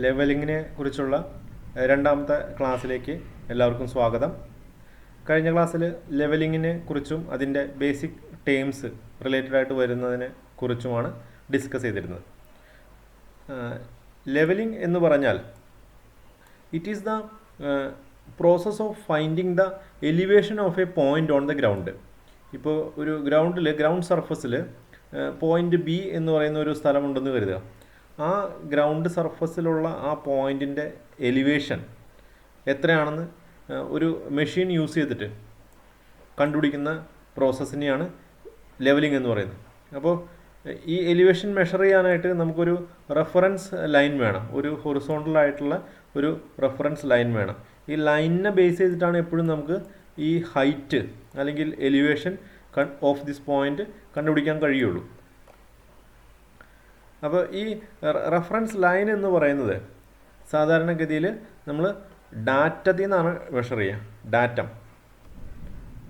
ലെവലിങ്ങിനെ കുറിച്ചുള്ള രണ്ടാമത്തെ ക്ലാസ്സിലേക്ക് എല്ലാവർക്കും സ്വാഗതം. കഴിഞ്ഞ ക്ലാസ്സിൽ ലെവലിങ്ങിനെ കുറിച്ചും അതിൻ്റെ ബേസിക് ടേംസ് റിലേറ്റഡ് ആയിട്ട് വരുന്നതിനെ കുറിച്ചുമാണ് ഡിസ്കസ് ചെയ്തിരുന്നത്. ലെവലിംഗ് എന്ന് പറഞ്ഞാൽ it is the process of finding the elevation of A point on the ground. ഇപ്പോൾ ഒരു ഗ്രൗണ്ട് സർഫസിൽ പോയിൻ്റ് ബി എന്ന് പറയുന്ന ഒരു സ്ഥലമുണ്ടെന്ന് കരുതുക. ആ ഗ്രൗണ്ട് സർഫസിലുള്ള ആ പോയിൻറ്റിൻ്റെ എലിവേഷൻ എത്രയാണെന്ന് ഒരു മെഷീൻ യൂസ് ചെയ്തിട്ട് കണ്ടുപിടിക്കുന്ന പ്രോസസ്സിനെയാണ് ലെവലിംഗ് എന്ന് പറയുന്നത്. അപ്പോൾ ഈ എലിവേഷൻ മെഷർ ചെയ്യാനായിട്ട് നമുക്കൊരു റെഫറൻസ് ലൈൻ വേണം, ഒരു ഹൊറിസോണ്ടൽ ആയിട്ടുള്ള ഒരു റെഫറൻസ് ലൈൻ വേണം. ഈ ലൈനിനെ ബേസ് ചെയ്തിട്ടാണ് എപ്പോഴും നമുക്ക് ഈ ഹൈറ്റ് അല്ലെങ്കിൽ എലിവേഷൻ ഓഫ് ദിസ് പോയിൻ്റ് കണ്ടുപിടിക്കാൻ കഴിയുള്ളൂ. അപ്പോൾ ഈ റെഫറൻസ് ലൈൻ എന്ന് പറയുന്നത് സാധാരണഗതിയിൽ നമ്മൾ ഡാറ്റത്തിൽ നിന്നാണ് മെഷർ ചെയ്യുക. ഡാറ്റം,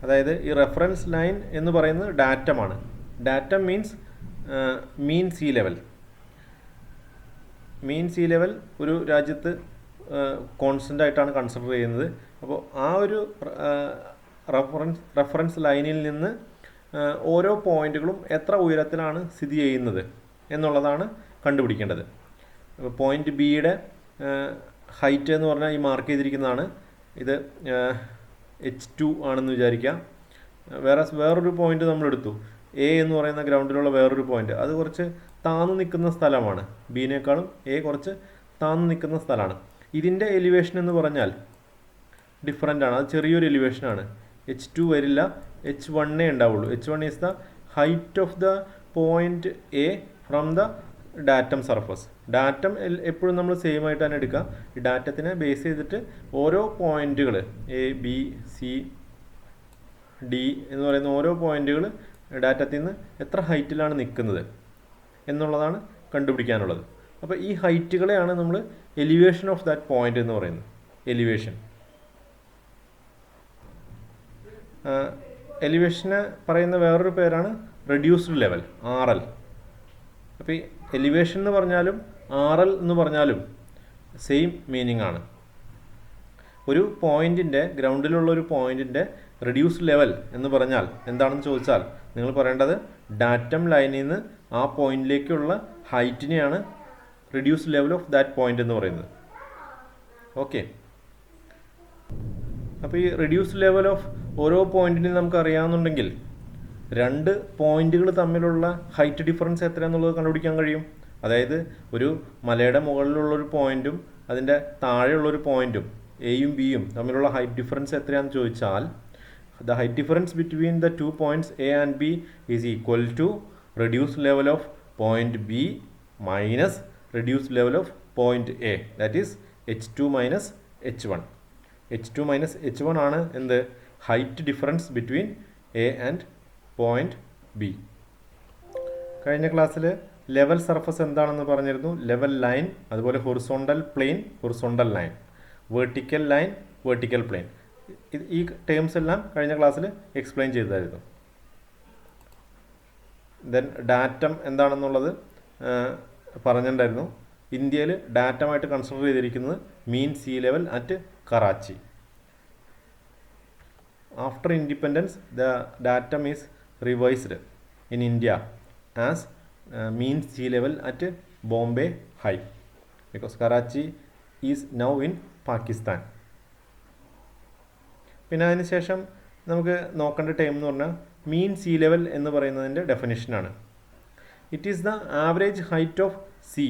അതായത് ഈ റെഫറൻസ് ലൈൻ എന്ന് പറയുന്നത് ഡാറ്റമാണ്. ഡാറ്റം മീൻസ് മീൻ സീ ലെവൽ. മീൻ സീ ലെവൽ ഒരു രാജ്യത്ത് കോൺസ്റ്റൻ്റ് ആയിട്ടാണ് കൺസിഡർ ചെയ്യുന്നത്. അപ്പോൾ ആ ഒരു റെഫറൻസ് ലൈനിൽ നിന്ന് ഓരോ പോയിന്റുകളും എത്ര ഉയരത്തിലാണ് സ്ഥിതി ചെയ്യുന്നത് എന്നുള്ളതാണ് കണ്ടുപിടിക്കേണ്ടത്. പോയിൻ്റ് ബിയുടെ ഹൈറ്റ് എന്ന് പറഞ്ഞാൽ ഈ മാർക്ക് ചെയ്തിരിക്കുന്നതാണ്. ഇത് H2 ആണെന്ന് വിചാരിക്കാം. വേറൊരു പോയിൻ്റ് നമ്മളെടുത്തു, എ എന്ന് പറയുന്ന ഗ്രൗണ്ടിലുള്ള വേറൊരു പോയിൻ്റ്. അത് കുറച്ച് താന്നു നിൽക്കുന്ന സ്ഥലമാണ്. ബിനേക്കാളും എ കുറച്ച് താന്നു നിൽക്കുന്ന സ്ഥലമാണ്. ഇതിൻ്റെ എലിവേഷൻ എന്ന് പറഞ്ഞാൽ ഡിഫറൻ്റ് ആണ്. അത് ചെറിയൊരു എലിവേഷനാണ്. H2 വരില്ല, H1 ഉണ്ടാവുള്ളൂ. H1 is the height of the point A from the datum surface. Datum എപ്പോഴും നമ്മൾ സെയിം ആയിട്ട് തന്നെ എടുക്കുക. ഈ ഡാറ്റത്തിനെ ബേസ് ചെയ്തിട്ട് ഓരോ പോയിന്റുകൾ എ ബി സി ഡി എന്ന് പറയുന്ന ഓരോ പോയിന്റുകൾ ഡാറ്റത്തിൽ നിന്ന് എത്ര ഹൈറ്റിലാണ് നിൽക്കുന്നത് എന്നുള്ളതാണ് കണ്ടുപിടിക്കാനുള്ളത്. അപ്പോൾ ഈ ഹൈറ്റുകളെയാണ് നമ്മൾ എലിവേഷൻ ഓഫ് ദാറ്റ് പോയിന്റ് എന്ന് പറയുന്നത്. എലിവേഷന് പറയുന്ന വേറൊരു പേരാണ് റെഡ്യൂസ്ഡ് ലെവൽ, RL. അപ്പോൾ ഈ എലിവേഷൻ എന്ന് പറഞ്ഞാലും RL എന്ന് പറഞ്ഞാലും സെയിം മീനിങ് ആണ്. ഒരു പോയിൻറ്റിൻ്റെ ഗ്രൗണ്ടിലുള്ള ഒരു പോയിൻറ്റിൻ്റെ റെഡ്യൂസ്ഡ് ലെവൽ എന്ന് പറഞ്ഞാൽ എന്താണെന്ന് ചോദിച്ചാൽ നിങ്ങൾ പറയേണ്ടത് ഡാറ്റം ലൈനിൽ നിന്ന് ആ പോയിൻറ്റിലേക്കുള്ള ഹൈറ്റിനെയാണ് reduced level of that point എന്ന് പറയുന്നത്. ഓക്കെ, അപ്പോൾ ഈ റെഡ്യൂസ്ഡ് ലെവൽ ഓഫ് ഓരോ പോയിൻറ്റിനും നമുക്ക് അറിയാമെന്നുണ്ടെങ്കിൽ രണ്ട് പോയിന്റുകൾ തമ്മിലുള്ള ഹൈറ്റ് ഡിഫറൻസ് എത്രയാണെന്നുള്ളത് കണ്ടുപിടിക്കാൻ കഴിയും. അതായത് ഒരു മലയുടെ മുകളിലുള്ളൊരു പോയിന്റും അതിൻ്റെ താഴെയുള്ളൊരു പോയിന്റും എയും ബിയും തമ്മിലുള്ള ഹൈറ്റ് ഡിഫറൻസ് എത്രയാണെന്ന് ചോദിച്ചാൽ the height difference between the 2 points A and B is equal to reduced level of point B minus reduced level of point A. That is H2 minus H1. H2 minus H1 ആണ് എന്ത്? Height difference between A and point B. കഴിഞ്ഞ ക്ലാസ്സിൽ level surface എന്താണെന്ന് പറഞ്ഞിരുന്നു. Level line, അതുപോലെ horizontal plane, horizontal line, vertical line, vertical plane. ഈ terms എല്ലാം കഴിഞ്ഞ ക്ലാസ്സിൽ എക്സ്പ്ലെയിൻ ചെയ്തായിരുന്നു. ദെൻ ഡാറ്റം എന്താണെന്നുള്ളത് പറഞ്ഞിട്ടുണ്ടായിരുന്നു. ഇന്ത്യയിൽ ഡാറ്റമായിട്ട് കൺസിഡർ ചെയ്തിരിക്കുന്നത് mean sea level at Karachi. After independence, the datum is revised in India as mean sea level at Bombay High, because Karachi is now in Pakistan. പിന്നെ അതിനുശേഷം നമുക്ക് നോക്കേണ്ട ടൈം എന്ന് പറഞ്ഞാൽ മീൻ സീ ലെവൽ എന്ന് പറയുന്നതിൻ്റെ ഡെഫിനിഷനാണ്. It is the average height of sea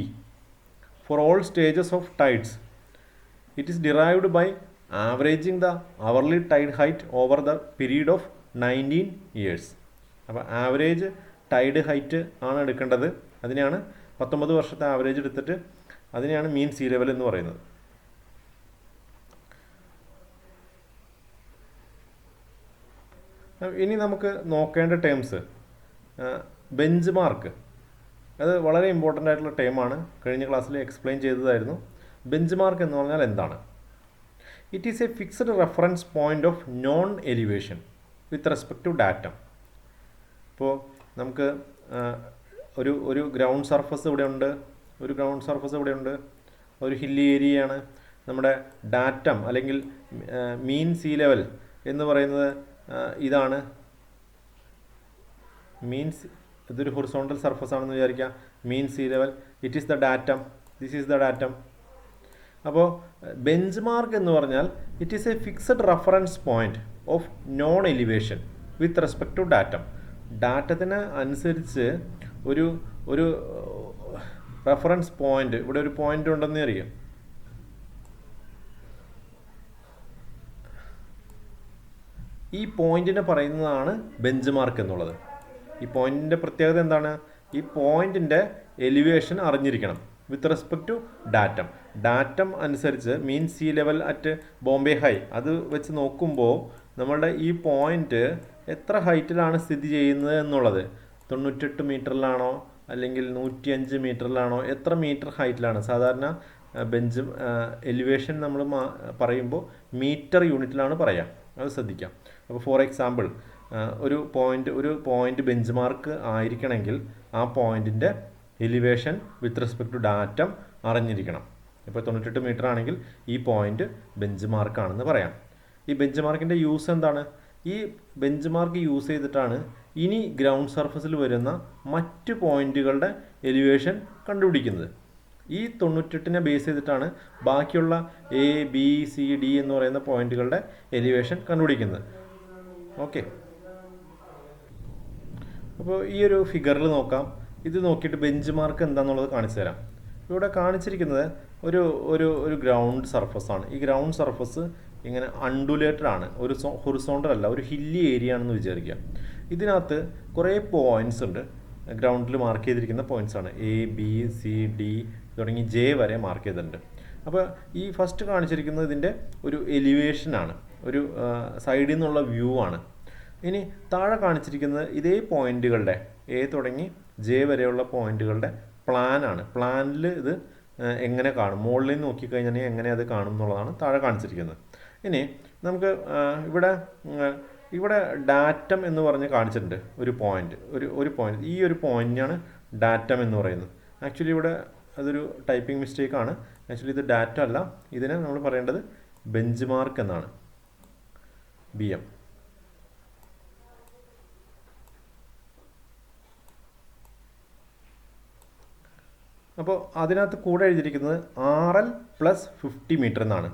for all stages of tides. It is derived by averaging the hourly tide height over the period of 19 years. അപ്പോൾ ആവറേജ് ടൈഡ് ഹൈറ്റ് ആണ് എടുക്കേണ്ടത്. അതിനെയാണ് 19 വർഷത്തെ average എടുത്തിട്ട് അതിനെയാണ് മീൻ സീ ലെവൽ എന്ന് പറയുന്നത്. ഇനി നമുക്ക് നോക്കേണ്ട ടേംസ് ബെഞ്ച് മാർക്ക്. അത് വളരെ ഇമ്പോർട്ടൻ്റ് ആയിട്ടുള്ള ടേമാണ്. കഴിഞ്ഞ ക്ലാസ്സിൽ എക്സ്പ്ലെയിൻ ചെയ്തതായിരുന്നു. ബെഞ്ച് മാർക്ക് എന്ന് പറഞ്ഞാൽ എന്താണ്? It is a fixed reference point of known elevation with respect to datum. ഇപ്പോൾ നമുക്ക് ഒരു ഗ്രൗണ്ട് സർഫസ് ഇവിടെയുണ്ട്, ഒരു ഹില്ലി ഏരിയയാണ്. നമ്മുടെ ഡാറ്റം അല്ലെങ്കിൽ മീൻ സീ ലെവൽ എന്ന് പറയുന്നത് ഇതാണ്. ഇതൊരു ഹൊറിസോണ്ടൽ സർഫസ് ആണെന്ന് വിചാരിക്കുക. Mean sea level, it is the datum, this is the datum. അപ്പോൾ ബെഞ്ച് മാർക്ക് എന്ന് പറഞ്ഞാൽ it is a fixed reference point of known elevation with respect to datum. ഡാറ്റത്തിന് അനുസരിച്ച് ഒരു ഒരു റെഫറൻസ് പോയിന്റ്, ഇവിടെ ഒരു പോയിന്റ് ഉണ്ടെന്ന് അറിയാം. ഈ പോയിന്റിനെ പറയുന്നതാണ് ബെഞ്ച് മാർക്ക് എന്നുള്ളത്. ഈ പോയിന്റിൻ്റെ പ്രത്യേകത എന്താണ്? ഈ പോയിന്റിൻ്റെ എലിവേഷൻ അറിഞ്ഞിരിക്കണം with respect to datum. Datum അനുസരിച്ച് mean sea level at Bombay high അത് വെച്ച് നോക്കുമ്പോൾ നമ്മളുടെ ഈ പോയിന്റ് എത്ര ഹൈറ്റിലാണ് സ്ഥിതി ചെയ്യുന്നത് എന്നുള്ളത്, 98 മീറ്ററിലാണോ അല്ലെങ്കിൽ 105 മീറ്ററിലാണോ, എത്ര മീറ്റർ ഹൈറ്റിലാണ്. സാധാരണ ബെഞ്ച് എലിവേഷൻ നമ്മൾ പറയുമ്പോൾ മീറ്റർ യൂണിറ്റിലാണ് പറയുക, അത് ശ്രദ്ധിക്കാം. അപ്പോൾ ഫോർ എക്സാമ്പിൾ ഒരു പോയിന്റ് ബെഞ്ച് മാർക്ക് ആയിരിക്കണമെങ്കിൽ ആ പോയിന്റിൻ്റെ elevation with respect to datum അറിഞ്ഞിരിക്കണം. ഇപ്പോൾ 98 മീറ്റർ ആണെങ്കിൽ ഈ പോയിന്റ് ബെഞ്ച് മാർക്കാണെന്ന് പറയാം. ഈ ബെഞ്ച് മാർക്കിൻ്റെ യൂസ് എന്താണ്? ഈ ബെഞ്ച് മാർക്ക് യൂസ് ചെയ്തിട്ടാണ് ഇനി ഗ്രൗണ്ട് സർഫസിൽ വരുന്ന മറ്റ് പോയിന്റുകളുടെ എലിവേഷൻ കണ്ടുപിടിക്കുന്നത്. ഈ 98നെ ബേസ് ചെയ്തിട്ടാണ് ബാക്കിയുള്ള എ ബി സി ഡി എന്ന് പറയുന്ന പോയിന്റുകളുടെ എലിവേഷൻ കണ്ടുപിടിക്കുന്നത്. ഓക്കെ, അപ്പോൾ ഈ ഒരു ഫിഗറിൽ നോക്കാം. ഇത് നോക്കിയിട്ട് ബെഞ്ച് മാർക്ക് എന്താണെന്നുള്ളത് കാണിച്ചു തരാം. ഇവിടെ കാണിച്ചിരിക്കുന്നത് ഒരു ഒരു ഒരു ഗ്രൗണ്ട് സർഫസ് ആണ്. ഈ ഗ്രൗണ്ട് സർഫസ് ഇങ്ങനെ അണ്ടുലേറ്റഡ് ആണ്, ഒരു ഹൊറിസോണ്ടൽ അല്ല, ഒരു ഹില്ലി ഏരിയ ആണെന്ന് വിചാരിക്കുക. ഇതിനകത്ത് കുറേ പോയിന്റ്സ് ഉണ്ട്, ഗ്രൗണ്ടിൽ മാർക്ക് ചെയ്തിരിക്കുന്ന പോയിന്റ്സ് ആണ്. എ ബി സി ഡി തുടങ്ങി ജെ വരെ മാർക്ക് ചെയ്തിട്ടുണ്ട്. അപ്പോൾ ഈ ഫസ്റ്റ് കാണിച്ചിരിക്കുന്നത് ഇതിൻ്റെ ഒരു എലിവേഷനാണ്, ഒരു സൈഡിൽ നിന്നുള്ള വ്യൂ ആണ്. ഇനി താഴെ കാണിച്ചിരിക്കുന്നത് ഇതേ പോയിന്റുകളുടെ എ തുടങ്ങി ജെ വരെയുള്ള പോയിന്റുകളുടെ പ്ലാനാണ്. പ്ലാനിൽ ഇത് എങ്ങനെ കാണും, മുകളിൽ നിന്ന് നോക്കിക്കഴിഞ്ഞാൽ എങ്ങനെ അത് കാണും എന്നുള്ളതാണ് താഴെ കാണിച്ചിരിക്കുന്നത്. ഇനി നമുക്ക് ഇവിടെ ഡാറ്റം എന്ന് പറഞ്ഞ് കാണിച്ചിട്ടുണ്ട് ഒരു പോയിന്റ്, ഒരു പോയിന്റ്. ഈ ഒരു പോയിന്റിനാണ് ഡാറ്റം എന്ന് പറയുന്നത്. ആക്ച്വലി ഇവിടെ അതൊരു ടൈപ്പിംഗ് മിസ്റ്റേക്കാണ്. ആക്ച്വലി ഇത് ഡാറ്റ അല്ല, ഇതിനെ നമ്മൾ പറയേണ്ടത് ബെഞ്ച് മാർക്ക് എന്നാണ്, BM. അപ്പോൾ അതിനകത്ത് കൂടെ എഴുതിയിരിക്കുന്നത് RL + 50 മീറ്റർ എന്നാണ്.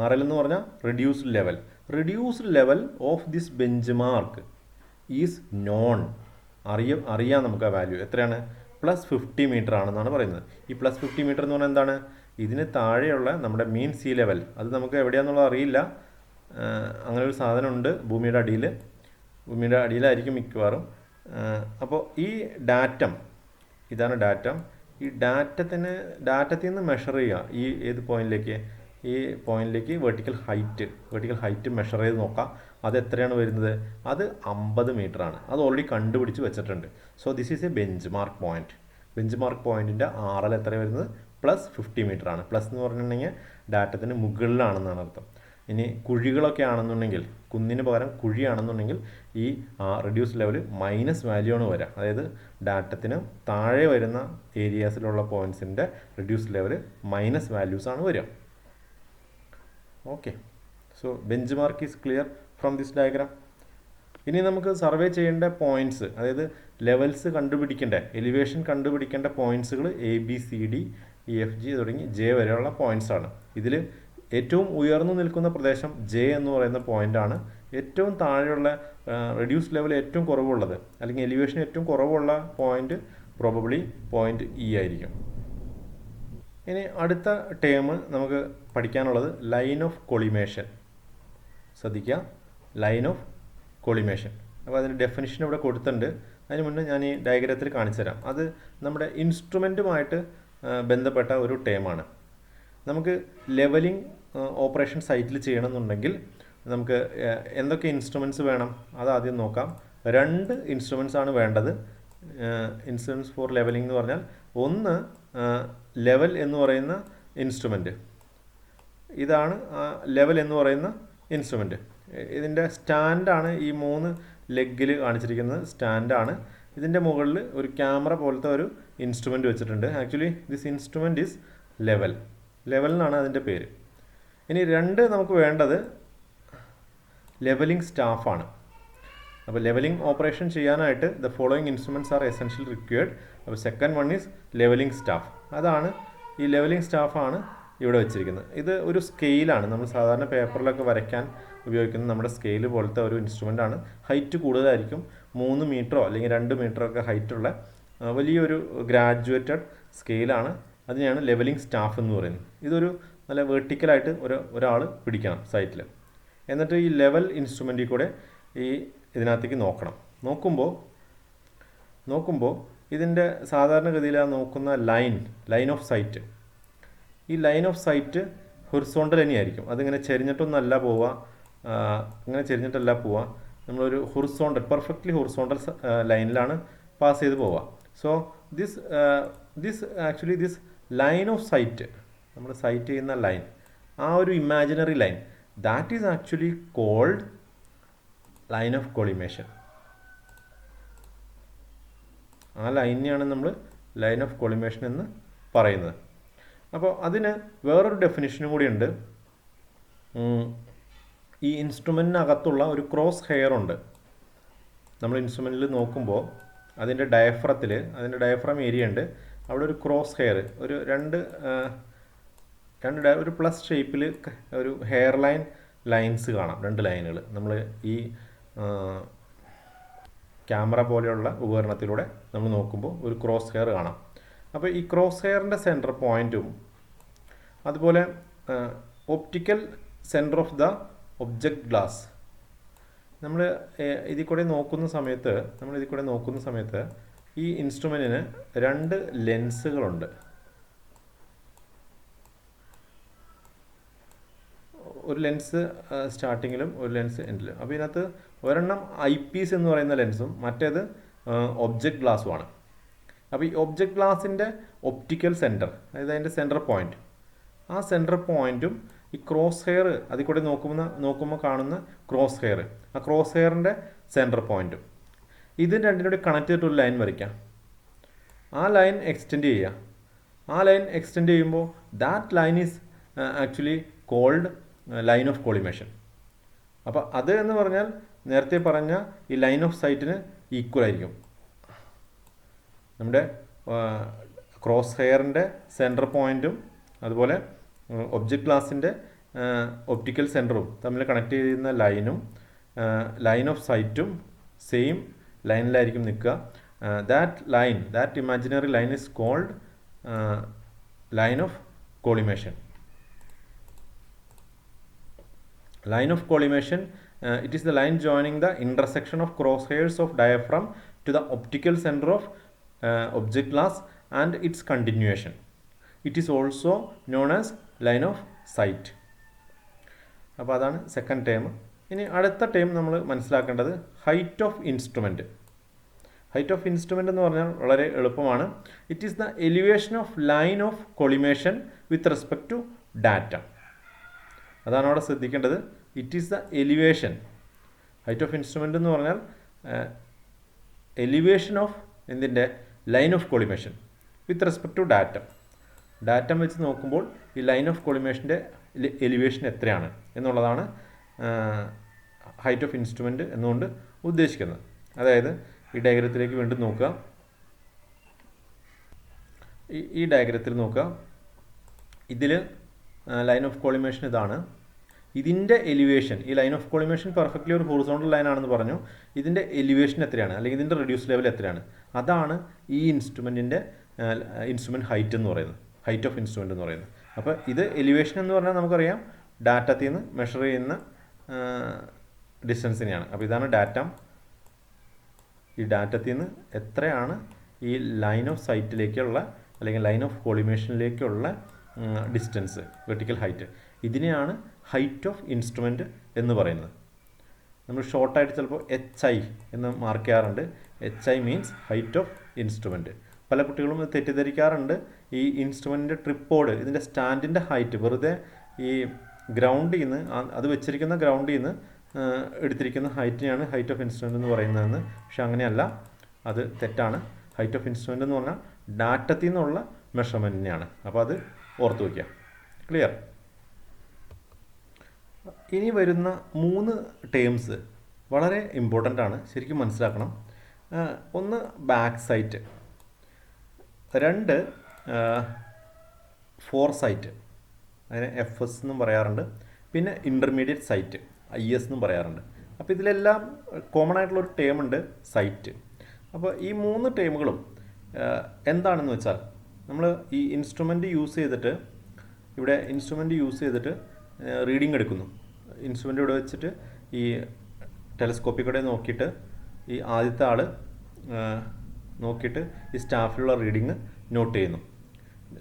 RL എന്ന് പറഞ്ഞാൽ reduced level of this bench mark is known. അറിയാം നമുക്ക് ആ വാല്യൂ എത്രയാണ്, +50 മീറ്റർ ആണെന്നാണ് പറയുന്നത്. ഈ +50 മീറ്റർ എന്ന് പറഞ്ഞാൽ എന്താണ്? ഇതിന് താഴെയുള്ള നമ്മുടെ മീൻ സീ ലെവൽ, അത് നമുക്ക് എവിടെയാണെന്നുള്ളത് അറിയില്ല. അങ്ങനെ ഒരു സാധനമുണ്ട് ഭൂമിയുടെ അടിയിലായിരിക്കും മിക്കവാറും. അപ്പോൾ ഈ ഡാറ്റം, ഇതാണ് ഡാറ്റം. ഈ ഡാറ്റത്തിൽ നിന്ന് മെഷർ ചെയ്യുക ഏത് പോയിന്റിലേക്ക്, ഈ പോയിന്റിലേക്ക് വെർട്ടിക്കൽ ഹൈറ്റ് മെഷർ ചെയ്ത് നോക്കാം. അത് എത്രയാണ് വരുന്നത്? അത് 50 മീറ്റർ ആണ്. അത് ഓൾറെഡി കണ്ടുപിടിച്ച് വെച്ചിട്ടുണ്ട്. So this is a bench mark point. Bench mark പോയിന്റിൻ്റെ RL എത്ര വരുന്നത്? +50 മീറ്റർ ആണ്. പ്ലസ് എന്ന് പറഞ്ഞിട്ടുണ്ടെങ്കിൽ ഡാറ്റത്തിന് മുകളിലാണെന്നാണ് അർത്ഥം. ഇനി കുഴികളൊക്കെ ആണെന്നുണ്ടെങ്കിൽ, കുന്നിന് പകരം കുഴിയാണെന്നുണ്ടെങ്കിൽ ഈ റെഡ്യൂസ് ലെവൽ മൈനസ് വാല്യൂ ആണ് വരിക. അതായത് ഡാറ്റത്തിന് താഴെ വരുന്ന ഏരിയാസിലുള്ള പോയിൻറ്റ്സിൻ്റെ റെഡ്യൂസ് ലെവൽ മൈനസ് വാല്യൂസ് ആണ് വരിക. Okay, so bench mark is clear from this diagram. ഇനി നമുക്ക് സർവേ ചെയ്യേണ്ട പോയിൻറ്റ്സ്, അതായത് ലെവൽസ് കണ്ടുപിടിക്കേണ്ട, എലിവേഷൻ കണ്ടുപിടിക്കേണ്ട പോയിൻറ്റ്സുകൾ ABCDEFG തുടങ്ങി J വരെയുള്ള പോയിൻറ്റ്സ് ആണ്. ഇതിൽ ഏറ്റവും ഉയർന്നു നിൽക്കുന്ന പ്രദേശം J എന്ന് പറയുന്ന പോയിൻ്റാണ്. ഏറ്റവും താഴെയുള്ള റെഡ്യൂസ് ലെവൽ ഏറ്റവും കുറവുള്ളത്, അല്ലെങ്കിൽ എലിവേഷൻ ഏറ്റവും കുറവുള്ള പോയിന്റ് പ്രോബബ്ലി പോയിന്റ് E ആയിരിക്കും. ഇനി അടുത്ത ടേം നമുക്ക് പഠിക്കാനുള്ളത് ലൈൻ ഓഫ് കൊളിമേഷൻ. ശ്രദ്ധിക്കുക, ലൈൻ ഓഫ് കൊളിമേഷൻ. അപ്പോൾ അതിൻ്റെ ഡെഫിനിഷൻ ഇവിടെ കൊടുത്തിട്ടുണ്ട്. അതിന് മുന്നേ ഞാൻ ഈ ഡയഗ്രത്തിൽ കാണിച്ചു തരാം. അത് നമ്മുടെ ഇൻസ്ട്രുമെൻറ്റുമായിട്ട് ബന്ധപ്പെട്ട ഒരു ടേമാണ്. നമുക്ക് ലെവലിംഗ് ഓപ്പറേഷൻ സൈറ്റിൽ ചെയ്യണമെന്നുണ്ടെങ്കിൽ നമുക്ക് എന്തൊക്കെ ഇൻസ്ട്രുമെൻറ്റ്സ് വേണം അത് ആദ്യം നോക്കാം. 2 ഇൻസ്ട്രുമെൻറ്റ്സ് ആണ് വേണ്ടത്. ഇൻസ്ട്രുമെൻറ്റ്സ് ഫോർ ലെവലിംഗ് എന്ന് പറഞ്ഞാൽ, ഒന്ന് ലെവൽ എന്ന് പറയുന്ന ഇൻസ്ട്രുമെൻറ്റ്, ഇതാണ് ലെവൽ എന്ന് പറയുന്ന ഇൻസ്ട്രുമെൻറ്റ്. ഇതിൻ്റെ സ്റ്റാൻഡാണ് ഈ 3 ലെഗിൽ കാണിച്ചിരിക്കുന്നത്, സ്റ്റാൻഡാണ്. ഇതിൻ്റെ മുകളിൽ ഒരു ക്യാമറ പോലത്തെ ഒരു ഇൻസ്ട്രുമെൻറ്റ് വെച്ചിട്ടുണ്ട്. Actually this instrument is level. Level എന്നാണ് അതിൻ്റെ പേര്. ഇനി 2 നമുക്ക് വേണ്ടത് ലെവലിംഗ് സ്റ്റാഫാണ്. അപ്പോൾ ലെവലിംഗ് ഓപ്പറേഷൻ ചെയ്യാനായിട്ട് the following instruments are essential required. അപ്പോൾ second one is levelling staff. അതാണ് ഈ ലെവലിംഗ് സ്റ്റാഫാണ് ഇവിടെ വെച്ചിരിക്കുന്നത്. ഇത് ഒരു സ്കെയിലാണ്, നമ്മൾ സാധാരണ പേപ്പറിലൊക്കെ വരയ്ക്കാൻ ഉപയോഗിക്കുന്ന നമ്മുടെ സ്കെയിൽ പോലത്തെ ഒരു ഇൻസ്ട്രുമെൻ്റാണ്. ഹൈറ്റ് കൂടുതലായിരിക്കും, 3 മീറ്ററോ അല്ലെങ്കിൽ 2 മീറ്ററോ ഒക്കെ ഹൈറ്റുള്ള വലിയൊരു ഗ്രാജുവേറ്റഡ് സ്കെയിലാണ്. അതിനെയാണ് ലെവലിംഗ് സ്റ്റാഫ് എന്ന് പറയുന്നത്. ഇതൊരു നല്ല വെർട്ടിക്കലായിട്ട് ഒരാൾ പിടിക്കണം സൈറ്റിൽ. എന്നിട്ട് ഈ ലെവൽ ഇൻസ്ട്രുമെൻറ്റിൽ കൂടെ ഈ ഇതിനകത്തേക്ക് നോക്കുമ്പോൾ ഇതിൻ്റെ സാധാരണഗതിയിൽ നോക്കുന്ന ലൈൻ ഓഫ് സൈറ്റ്, ഈ ലൈൻ ഓഫ് സൈറ്റ് ഹൊറിസോണ്ടൽ തന്നെയായിരിക്കും. അതിങ്ങനെ ചെരിഞ്ഞിട്ടൊന്നല്ല പോവുക, ഇങ്ങനെ ചെരിഞ്ഞിട്ടല്ല പോവുക. നമ്മളൊരു പെർഫെക്റ്റ്ലി ഹൊറിസോണ്ടൽ ലൈനിലാണ് പാസ് ചെയ്ത് പോവുക. So this line of sight, നമ്മൾ സൈറ്റ് ചെയ്യുന്ന ലൈൻ, ആ ഒരു imaginary line, that is actually called line of collimation. ആ ലൈനെയാണ് നമ്മൾ ലൈൻ ഓഫ് കോളിമേഷൻ എന്ന് പറയുന്നത്. അപ്പോൾ അതിന് വേറൊരു ഡെഫിനിഷനും കൂടിയുണ്ട്. ഈ ഇൻസ്ട്രുമെൻറ്റിനകത്തുള്ള ഒരു ക്രോസ് ഹെയർ ഉണ്ട്. നമ്മൾ ഇൻസ്ട്രുമെൻറ്റിൽ നോക്കുമ്പോൾ അതിൻ്റെ ഡയഫ്രം ഏരിയ ഉണ്ട്, അവിടെ ഒരു ക്രോസ് ഹെയർ, ഒരു പ്ലസ് ഷേപ്പിൽ ഒരു ഹെയർ ലൈൻസ് കാണാം, 2 ലൈനുകൾ. നമ്മൾ ഈ ക്യാമറ പോലെയുള്ള ഉപകരണത്തിലൂടെ നമ്മൾ നോക്കുമ്പോൾ ഒരു ക്രോസ് ഹെയർ കാണാം. അപ്പോൾ ഈ ക്രോസ് ഹെയറിൻ്റെ സെൻറ്റർ പോയിൻറ്റും അതുപോലെ optical centre of the object glass, നമ്മൾ ഇതിൽ കൂടെ നോക്കുന്ന സമയത്ത് ഈ ഇൻസ്ട്രുമെൻറ്റിന് 2 ലെൻസുകളുണ്ട്. ഒരു ലെൻസ് സ്റ്റാർട്ടിങ്ങിലും ഒരു ലെൻസ് എൻഡിലും. അപ്പോൾ ഇതിനകത്ത് ഒരെണ്ണം ഐ പീസ് എന്ന് പറയുന്ന ലെൻസും മറ്റേത് ഒബ്ജക്റ്റ് ഗ്ലാസ്സുമാണ്. അപ്പോൾ ഈ ഒബ്ജക്റ്റ് ഗ്ലാസിൻ്റെ ഒപ്റ്റിക്കൽ സെൻറ്റർ, അതായത് അതിൻ്റെ സെൻറ്റർ പോയിൻറ്റ്, ആ സെൻറ്റർ പോയിൻറ്റും ഈ ക്രോസ് ഹെയർ അതിൽ കൂടെ നോക്കുമ്പോൾ കാണുന്ന ക്രോസ് ഹെയർ, ആ ക്രോസ് ഹെയറിൻ്റെ സെൻറ്റർ പോയിൻറ്റും, ഇത് രണ്ടിനോട് കണക്ട് ചെയ്തിട്ടൊരു ലൈൻ വരയ്ക്കാം. ആ ലൈൻ എക്സ്റ്റെൻഡ് ചെയ്യുമ്പോൾ that line is actually called line of collimation. അപ്പോൾ അത് എന്ന് പറഞ്ഞാൽ നേരത്തെ പറഞ്ഞ ഈ ലൈൻ ഓഫ് സൈറ്റിന് ഈക്വൽ ആയിരിക്കും. നമ്മുടെ ക്രോസ് ഹെയറിൻ്റെ സെൻറ്റർ പോയിൻറ്റും അതുപോലെ ഒബ്ജക്റ്റ് ഗ്ലാസിൻ്റെ ഒപ്റ്റിക്കൽ സെൻറ്ററും തമ്മിൽ കണക്ട് ചെയ്യുന്ന ലൈൻ ഓഫ് സൈറ്റും സെയിം ലൈനിലായിരിക്കും നിൽക്കുക. That imaginary line is called line of collimation. Line of collimation, it is the line joining the intersection of crosshairs of diaphragm to the optical center of object glass and its continuation. It is also known as line of sight. അപ്പോൾ അതാണ് second term. ഇനി അടുത്ത term നമ്മൾ മനസ്സിലാക്കേണ്ടത് height of instrument. Height of instrument എന്ന് പറഞ്ഞാൽ വളരെ എളുപ്പമാണ്. It is the elevation of line of collimation with respect to data. അതാണ് അവിടെ ശ്രദ്ധിക്കേണ്ടത്. It is the elevation. Height of instrument എന്ന് പറഞ്ഞാൽ എലിവേഷൻ ഓഫ് എന്തിൻ്റെ line of collimation with respect to data വെച്ച് നോക്കുമ്പോൾ ഈ ലൈൻ ഓഫ് കോളിമേഷൻ്റെ എലിവേഷൻ എത്രയാണ് എന്നുള്ളതാണ് ഹൈറ്റ് ഓഫ് ഇൻസ്ട്രുമെൻ്റ് എന്നുകൊണ്ട് ഉദ്ദേശിക്കുന്നത്. അതായത് ഈ ഡയഗ്രത്തിലേക്ക് വീണ്ടും നോക്കുക. ഈ ഡയഗ്രത്തിൽ നോക്കുക. ഇതിൽ ലൈൻ ഓഫ് കോളിമേഷൻ ഇതാണ്. ഇതിൻ്റെ എലിവേഷൻ, ഈ ലൈൻ ഓഫ് കോളിമേഷൻ പെർഫെക്റ്റ്ലി ഒരു ഹൊറിസോണ്ടൽ ലൈനാണെന്ന് പറഞ്ഞു. ഇതിൻ്റെ എലിവേഷൻ എത്രയാണ്, അല്ലെങ്കിൽ ഇതിൻ്റെ റെഡ്യൂസ് ലെവൽ എത്രയാണ്, അതാണ് ഈ ഇൻസ്ട്രുമെൻറ്റ് ഹൈറ്റ് എന്ന് പറയുന്നത്, ഹൈറ്റ് ഓഫ് ഇൻസ്ട്രുമെൻ്റ് എന്ന് പറയുന്നത്. അപ്പോൾ ഇത് എലിവേഷൻ എന്ന് പറഞ്ഞാൽ നമുക്കറിയാം ഡാറ്റത്തിൽ നിന്ന് മെഷർ ചെയ്യുന്ന ഡിസ്റ്റൻസിനെയാണ്. അപ്പോൾ ഇതാണ് ഡാറ്റ. ഈ ഡാറ്റത്തിൽ നിന്ന് എത്രയാണ് ഈ ലൈൻ ഓഫ് സൈറ്റിലേക്കുള്ള അല്ലെങ്കിൽ ലൈൻ ഓഫ് കോളിമേഷനിലേക്കുള്ള ഡിസ്റ്റൻസ്, വെർട്ടിക്കൽ ഹൈറ്റ്, ഇതിനെയാണ് ഹൈറ്റ് ഓഫ് ഇൻസ്ട്രുമെൻറ്റ് എന്ന് പറയുന്നത്. നമ്മൾ ഷോർട്ടായിട്ട് ചിലപ്പോൾ HI എന്ന് മാർക്ക് ചെയ്യാറുണ്ട്. HI means height of instrument. പല കുട്ടികളും തെറ്റിദ്ധരിക്കാറുണ്ട്. ഈ ഇൻസ്ട്രുമെൻറ്റിൻ്റെ ട്രിപ്പോഡ്, ഇതിൻ്റെ സ്റ്റാൻഡിൻ്റെ ഹൈറ്റ് വെറുതെ ഈ ഗ്രൗണ്ടിൽ നിന്ന്, അത് വെച്ചിരിക്കുന്ന ഗ്രൗണ്ടിൽ നിന്ന് എടുത്തിരിക്കുന്ന ഹൈറ്റിനെയാണ് ഹൈറ്റ് ഓഫ് ഇൻസ്ട്രുമെൻ്റ് എന്ന് പറയുന്നതെന്ന്. പക്ഷെ അങ്ങനെയല്ല, അത് തെറ്റാണ്. ഹൈറ്റ് ഓഫ് ഇൻസ്ട്രുമെൻ്റ് എന്ന് പറഞ്ഞാൽ ഡാറ്റത്തിൽ നിന്നുള്ള മെഷർമെൻറ്റിനെയാണ്. അപ്പോൾ അത് ഓർത്ത് വയ്ക്കുക. ക്ലിയർ? ഇനി വരുന്ന 3 ടേംസ് വളരെ ഇമ്പോർട്ടൻ്റ് ആണ്, ശരിക്കും മനസ്സിലാക്കണം. ഒന്ന് ബാക്ക് സൈറ്റ്, 2 ഫോർ സൈറ്റ്, അതിനെ FS എന്നും പറയാറുണ്ട്, പിന്നെ ഇൻ്റർമീഡിയറ്റ് സൈറ്റ് IS എന്നും പറയാറുണ്ട്. അപ്പോൾ ഇതിലെല്ലാം കോമൺ ആയിട്ടുള്ളൊരു ടേം ഉണ്ട്, സൈറ്റ്. അപ്പോൾ ഈ 3 ടേമുകളും എന്താണെന്ന് വെച്ചാൽ, നമ്മൾ ഈ ഇൻസ്ട്രുമെൻ്റ് യൂസ് ചെയ്തിട്ട് റീഡിംഗ് എടുക്കുന്നു. ഇൻസ്ട്രുമെൻ്റ് ഇവിടെ വെച്ചിട്ട് ഈ ടെലസ്കോപ്പിൽ കൂടെ നോക്കിയിട്ട് ഈ ആദ്യത്തെ ആൾ നോക്കിയിട്ട് ഈ സ്റ്റാഫിലുള്ള റീഡിങ് നോട്ട് ചെയ്യുന്നു.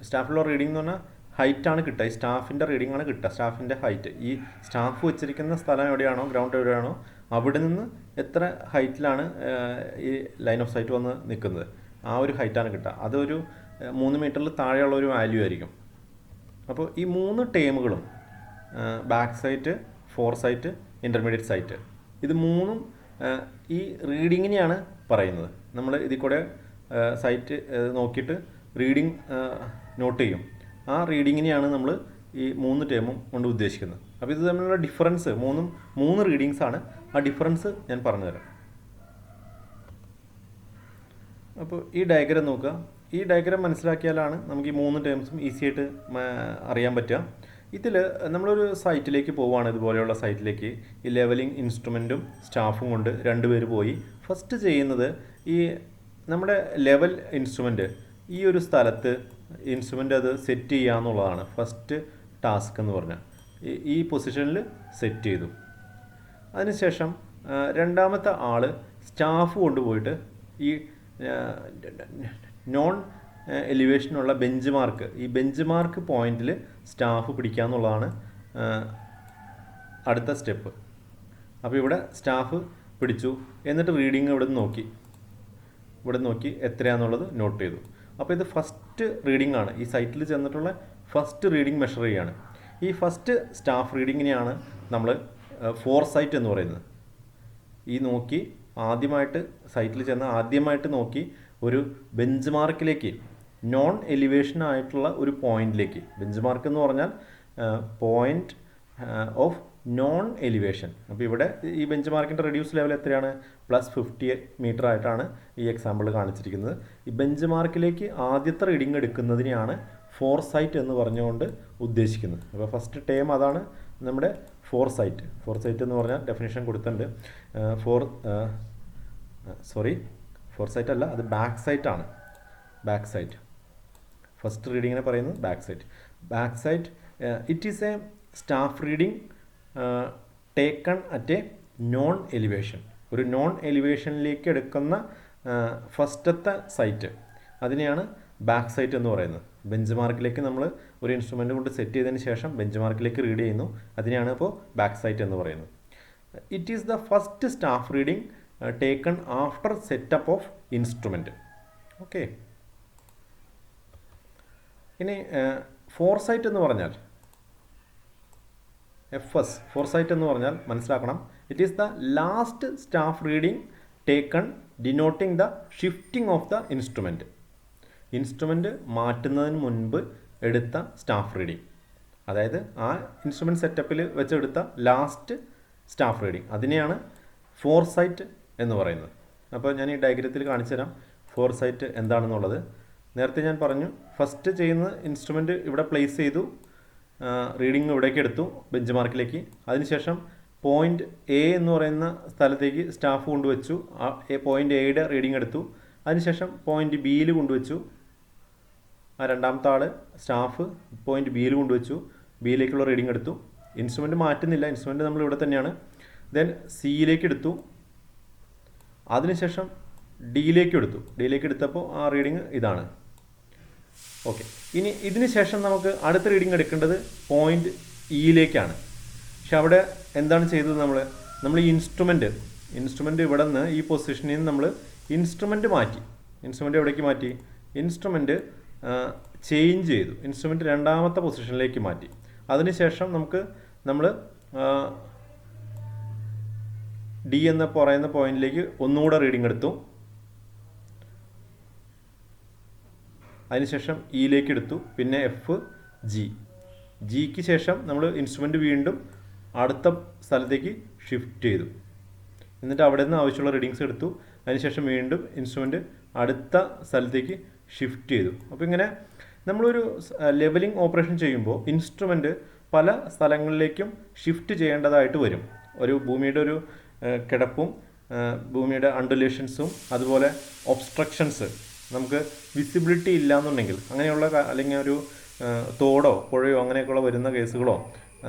സ്റ്റാഫിലുള്ള റീഡിംഗ് എന്ന് പറഞ്ഞാൽ ഹൈറ്റാണ് കിട്ടുക, ഈ സ്റ്റാഫിൻ്റെ റീഡിംഗ് ആണ് കിട്ടുക, സ്റ്റാഫിൻ്റെ ഹൈറ്റ്. ഈ സ്റ്റാഫ് വെച്ചിരിക്കുന്ന സ്ഥലം എവിടെയാണോ, ഗ്രൗണ്ട് എവിടെയാണോ, അവിടെ നിന്ന് എത്ര ഹൈറ്റിലാണ് ഈ ലൈൻ ഓഫ് സൈറ്റ് വന്ന് നിൽക്കുന്നത്, ആ ഒരു ഹൈറ്റാണ് കിട്ടുക. അതൊരു 3 മീറ്ററിൽ താഴെയുള്ള ഒരു വാല്യൂ ആയിരിക്കും. അപ്പോൾ ഈ 3 ടേമുകളും back sight, fore sight, intermediate sight, ഇത് 3ഉം ഈ റീഡിങ്ങിനെയാണ് പറയുന്നത്. നമ്മൾ ഇതിൽ കൂടെ സൈറ്റ് നോക്കിയിട്ട് റീഡിങ് നോട്ട് ചെയ്യും. ആ റീഡിങ്ങിനെയാണ് നമ്മൾ ഈ 3 ടേമും കൊണ്ട് ഉദ്ദേശിക്കുന്നത്. അപ്പോൾ ഇത് തമ്മിലുള്ള ഡിഫറൻസ്, 3 റീഡിങ്സാണ്. ആ ഡിഫറൻസ് ഞാൻ പറഞ്ഞുതരാം. അപ്പോൾ ഈ ഡയഗ്രം നോക്കുക. ഈ ഡയഗ്രം മനസ്സിലാക്കിയാലാണ് നമുക്ക് ഈ 3 ടേംസും ഈസി ആയിട്ട് അറിയാൻ പറ്റുക. ഇതിൽ നമ്മളൊരു സൈറ്റിലേക്ക് പോവുകയാണ്, ഇതുപോലെയുള്ള സൈറ്റിലേക്ക്. ഈ ലെവലിംഗ് ഇൻസ്ട്രുമെൻറ്റും സ്റ്റാഫും കൊണ്ട് 2 പേര് പോയി. ഫസ്റ്റ് ചെയ്യുന്നത് ഈ നമ്മുടെ ലെവൽ ഇൻസ്ട്രുമെൻറ്റ് ഈ ഒരു സ്ഥലത്ത് ഇൻസ്ട്രുമെൻ്റ് അത് സെറ്റ് ചെയ്യുക എന്നുള്ളതാണ് ഫസ്റ്റ് ടാസ്ക് എന്ന് പറഞ്ഞാൽ. ഈ പൊസിഷനിൽ സെറ്റ് ചെയ്തു. അതിനുശേഷം രണ്ടാമത്തെ ആൾ സ്റ്റാഫ് കൊണ്ടുപോയിട്ട് ഈ നോൺ എലിവേഷനുള്ള ബെഞ്ച് മാർക്ക്, ഈ ബെഞ്ച് മാർക്ക് പോയിന്റിൽ സ്റ്റാഫ് പിടിക്കുക എന്നുള്ളതാണ് അടുത്ത സ്റ്റെപ്പ്. അപ്പോൾ ഇവിടെ സ്റ്റാഫ് പിടിച്ചു, എന്നിട്ട് റീഡിങ് ഇവിടെ നോക്കി എത്രയാണെന്നുള്ളത് നോട്ട് ചെയ്തു. അപ്പോൾ ഇത് ഫസ്റ്റ് റീഡിംഗ് ആണ്, ഈ സൈറ്റിൽ ചെന്നിട്ടുള്ള ഫസ്റ്റ് റീഡിംഗ് മെഷർ ചെയ്യുകയാണ്. ഈ ഫസ്റ്റ് സ്റ്റാഫ് റീഡിങ്ങിനെയാണ് നമ്മൾ ഫോർ സൈറ്റ് എന്ന് പറയുന്നത്. ഈ നോക്കി ആദ്യമായിട്ട് സൈറ്റിൽ ചെന്ന് ആദ്യമായിട്ട് നോക്കി ഒരു ബെഞ്ച് മാർക്കിലേക്ക്, നോൺ എലിവേഷൻ ആയിട്ടുള്ള ഒരു പോയിന്റിലേക്ക്, ബെഞ്ച് മാർക്ക് എന്ന് പറഞ്ഞാൽ പോയിന്റ് ഓഫ് നോൺ എലിവേഷൻ. അപ്പോൾ ഇവിടെ ഈ ബെഞ്ച് മാർക്കിൻ്റെ റെഡ്യൂസ് ലെവൽ എത്രയാണ്? +50 മീറ്റർ ആയിട്ടാണ് ഈ എക്സാമ്പിൾ കാണിച്ചിരിക്കുന്നത്. ഈ ബെഞ്ച് മാർക്കിലേക്ക് ആദ്യത്തെ റീഡിംഗ് എടുക്കുന്നതിനെയാണ് ഫോർ സൈറ്റ് എന്ന് പറഞ്ഞുകൊണ്ട് ഉദ്ദേശിക്കുന്നത്. അപ്പോൾ ഫസ്റ്റ് ടേം അതാണ് നമ്മുടെ ഫോർ സൈറ്റ്. ഫോർ സൈറ്റ് എന്ന് പറഞ്ഞാൽ ഡെഫിനിഷൻ കൊടുത്തിട്ടുണ്ട്. ഫോർ സൈറ്റ് അല്ല, അത് ബാക്ക് സൈറ്റ് ആണ്. ബാക്ക് സൈറ്റ് ഫസ്റ്റ് റീഡിങ്ങിനെ പറയുന്നത് back site. Back site it is A staff reading taken at A non elevation. ഒരു നോൺ എലിവേഷനിലേക്ക് എടുക്കുന്ന ഫസ്റ്റത്തെ സൈറ്റ്, അതിനെയാണ് ബാക്ക് സൈറ്റ് എന്ന് പറയുന്നത്. ബെഞ്ച് മാർക്കിലേക്ക് നമ്മൾ ഒരു ഇൻസ്ട്രുമെൻ്റ് കൊണ്ട് സെറ്റ് ചെയ്തതിന് ശേഷം ബെഞ്ച് മാർക്കിലേക്ക് റീഡ് ചെയ്യുന്നു, അതിനെയാണ് ഇപ്പോൾ ബാക്ക് സൈറ്റ് എന്ന് പറയുന്നത്. It is the first staff reading taken after setup of instrument. Okay, ഇനി ഫോർ സൈറ്റ് എന്ന് പറഞ്ഞാൽ FS, ഫോർ സൈറ്റ് എന്ന് പറഞ്ഞാൽ മനസ്സിലാക്കണം, it is the last staff reading taken denoting the shifting of the instrument. Instrument മാറ്റുന്നതിന് മുൻപ് എടുത്ത staff reading, അതായത് ആ ഇൻസ്ട്രുമെൻറ്റ് സെറ്റപ്പിൽ വെച്ചെടുത്ത ലാസ്റ്റ് സ്റ്റാഫ് റീഡിംഗ്, അതിനെയാണ് ഫോർ സൈറ്റ് എന്ന് പറയുന്നത്. അപ്പോൾ ഞാൻ ഈ ഡയഗ്രത്തിൽ കാണിച്ചു തരാം ഫോർ സൈറ്റ് എന്താണെന്നുള്ളത്. നേരത്തെ ഞാൻ പറഞ്ഞു, ഫസ്റ്റ് ചെയ്യുന്ന ഇൻസ്ട്രുമെൻറ്റ് ഇവിടെ പ്ലേസ് ചെയ്തു, റീഡിംഗ് ഇവിടേക്ക് എടുത്തു ബെഞ്ച് മാർക്കിലേക്ക്. അതിനുശേഷം പോയിൻ്റ് A എന്ന് പറയുന്ന സ്ഥലത്തേക്ക് സ്റ്റാഫ് കൊണ്ടുവച്ചു, പോയിൻ്റ് Aയുടെ റീഡിംഗ് എടുത്തു. അതിനുശേഷം പോയിൻ്റ് Bയിൽ കൊണ്ടുവച്ചു. ആ രണ്ടാമത്തെ ആൾ സ്റ്റാഫ് പോയിൻ്റ് Bയിൽ കൊണ്ടുവച്ചു, Bയിലേക്കുള്ള റീഡിംഗ് എടുത്തു. ഇൻസ്ട്രുമെൻറ്റ് മാറ്റുന്നില്ല, ഇൻസ്ട്രുമെൻറ്റ് നമ്മൾ ഇവിടെ തന്നെയാണ്. ദെൻ Cയിലേക്ക് എടുത്തു, അതിനുശേഷം Dയിലേക്ക് എടുത്തപ്പോൾ ആ റീഡിംഗ് ഇതാണ്. ഓക്കെ, ഇനി ഇതിന് ശേഷം നമുക്ക് അടുത്ത റീഡിംഗ് എടുക്കേണ്ടത് പോയിൻ്റ് Eയിലേക്കാണ്. പക്ഷെ അവിടെ എന്താണ് ചെയ്തത്? നമ്മൾ ഈ ഇൻസ്ട്രുമെൻറ്റ് ഇവിടെ നിന്ന് ഈ പൊസിഷനിൽ നിന്ന് നമ്മൾ ഇൻസ്ട്രുമെൻറ്റ് മാറ്റി. ഇൻസ്ട്രുമെൻറ്റ് എവിടേക്ക് മാറ്റി? ഇൻസ്ട്രുമെൻറ്റ് ചേഞ്ച് ചെയ്തു. ഇൻസ്ട്രുമെൻറ്റ് രണ്ടാമത്തെ പൊസിഷനിലേക്ക് മാറ്റി. അതിനുശേഷം നമ്മൾ D എന്ന് പറയുന്ന പോയിന്റിലേക്ക് ഒന്നുകൂടെ റീഡിംഗ് എടുത്തു. അതിനുശേഷം Eയിലേക്ക് എടുത്തു, പിന്നെ F, G. ജിക്ക് ശേഷം നമ്മൾ ഇൻസ്ട്രുമെൻ്റ് വീണ്ടും അടുത്ത സ്ഥലത്തേക്ക് ഷിഫ്റ്റ് ചെയ്തു. എന്നിട്ട് അവിടെ നിന്ന് ആവശ്യമുള്ള റീഡിങ്സ് എടുത്തു. അതിനുശേഷം വീണ്ടും ഇൻസ്ട്രുമെൻ്റ് അടുത്ത സ്ഥലത്തേക്ക് ഷിഫ്റ്റ് ചെയ്തു. അപ്പോൾ ഇങ്ങനെ നമ്മളൊരു ലെവലിംഗ് ഓപ്പറേഷൻ ചെയ്യുമ്പോൾ ഇൻസ്ട്രുമെൻ്റ് പല സ്ഥലങ്ങളിലേക്കും ഷിഫ്റ്റ് ചെയ്യേണ്ടതായിട്ട് വരും. ഒരു ഭൂമിയുടെ ഒരു കിടപ്പും ഭൂമിയുടെ അണ്ടുലേഷൻസും അതുപോലെ ഒബ്സ്ട്രക്ഷൻസ്, നമുക്ക് വിസിബിലിറ്റി ഇല്ലയെന്നുണ്ടെങ്കിൽ അങ്ങനെയുള്ള അല്ലെങ്കിൽ ഒരു തോടോ പുഴയോ അങ്ങനെയൊക്കെയുള്ള വരുന്ന കേസുകളോ